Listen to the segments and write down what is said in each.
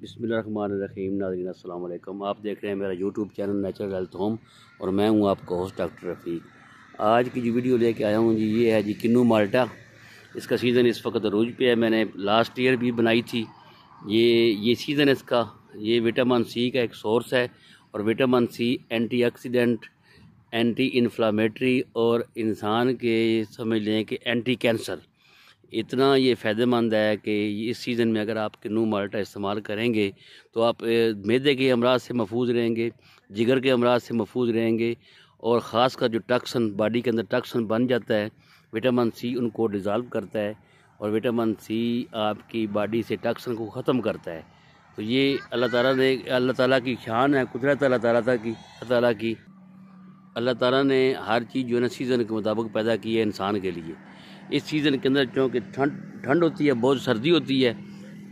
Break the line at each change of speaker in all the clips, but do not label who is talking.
बिस्मिल्लाहिर्रहमानिर्रहीम। नाज़रीन अस्सलाम वालेकुम। आप देख रहे हैं मेरा YouTube channel natural health home और मैं हूं आपका होस्ट डॉक्टर रफ़ीक। आज की जो वीडियो लेके आया हूं जी, ये है जी किन्नू माल्टा। इसका सीज़न इस वक्त अरूज पे है। मैंने लास्ट ईयर भी बनाई थी। ये सीज़न है इसका। ये विटामिन सी का एक सोर्स है और vitamin C antioxidant, anti inflammatory और इंसान के समझ लें कि एंटी कैंसर, इतना ये फ़ायदेमंद है कि इस सीज़न में अगर आप किन्नू माल्टा इस्तेमाल करेंगे तो आप मैदे के अमराज से महफूज रहेंगे, जिगर के अमराज से महफूज रहेंगे और ख़ास कर जो टॉक्सिन बॉडी के अंदर टॉक्सिन बन जाता है, विटामिन सी उनको डिज़ॉल्व करता है और विटामिन सी आपकी बॉडी से टॉक्सिन को ख़त्म करता है। तो ये अल्लाह ताला की शान है, कुदरत अल्लाह ताला ने हर चीज़ जो है ना सीज़न के मुताबिक पैदा की है इंसान के लिए। इस सीज़न के अंदर क्योंकि ठंड होती है, बहुत सर्दी होती है,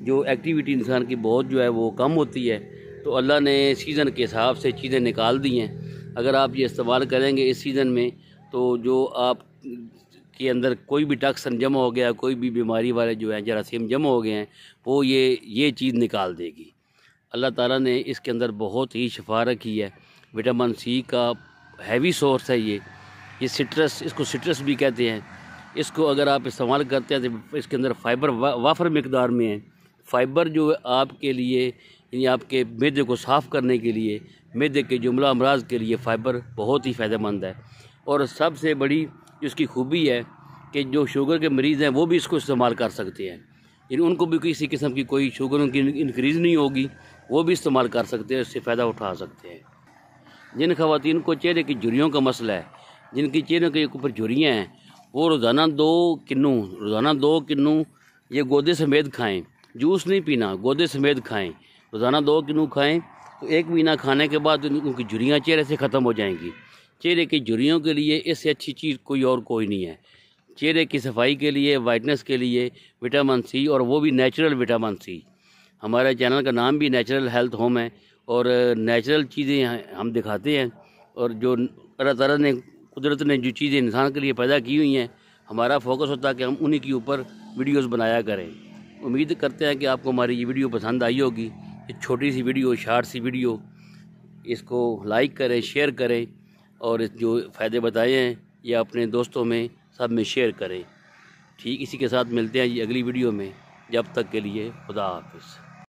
जो एक्टिविटी इंसान की बहुत जो है वो कम होती है, तो अल्लाह ने सीज़न के हिसाब से चीज़ें निकाल दी हैं। अगर आप ये इस्तेमाल करेंगे इस सीज़न में तो जो आप के अंदर कोई भी टॉक्सिन जमा हो गया, कोई भी बीमारी वाले जो हैं जरासीम जमा हो गए हैं, वो ये चीज़ निकाल देगी। अल्लाह ताला ने इसके अंदर बहुत ही शफा रखी है। विटामिन सी का हैवी सोर्स है ये सिट्रस, इसको सिट्रस भी कहते हैं। इसको अगर आप इस्तेमाल करते हैं तो इसके अंदर फ़ाइबर वाफर मकदार में है। फ़ाइबर जो आपके लिए यानी आपके मैदे को साफ़ करने के लिए, मैदे के जुमला अमराज के लिए फ़ाइबर बहुत ही फ़ायदेमंद है। और सबसे बड़ी इसकी खूबी है कि जो शुगर के मरीज़ हैं वो भी इसको इस्तेमाल कर सकते हैं, यानी उनको भी किसी किस्म की कोई शुगर उनकी इंक्रीज़ नहीं होगी, वो भी इस्तेमाल कर सकते हैं, इससे फ़ायदा उठा सकते हैं। जिन ख़वातीन को चेहरे की झुर्रियों का मसला है, जिनकी चेहरे के ऊपर झुर्रियाँ हैं, वो रोज़ाना दो किन्नू ये गोदे समेत खाएं। जूस नहीं पीना, गोदे समेत खाएं। रोज़ाना 2 किन्नू खाएं तो 1 महीना खाने के बाद उनकी झुर्रियाँ चेहरे से ख़त्म हो जाएंगी। चेहरे की झुर्रियों के लिए इससे अच्छी चीज़ कोई नहीं है। चेहरे की सफाई के लिए, वाइटनेस के लिए विटामिन सी, और वो भी नेचुरल विटामिन सी। हमारे चैनल का नाम भी नेचुरल हेल्थ होम है और नेचुरल चीज़ें हम दिखाते हैं। और जो अल्लाह ताला ने, कुदरत ने जो चीज़ें इंसान के लिए पैदा की हुई हैं, हमारा फोकस होता है कि हम उन्हीं के ऊपर वीडियोस बनाया करें। उम्मीद करते हैं कि आपको हमारी ये वीडियो पसंद आई होगी। ये छोटी सी वीडियो, शार्ट सी वीडियो, इसको लाइक करें, शेयर करें और जो फ़ायदे बताए हैं ये अपने दोस्तों में सब में शेयर करें। ठीक इसी के साथ मिलते हैं ये अगली वीडियो में। जब तक के लिए खुदा हाफिज़।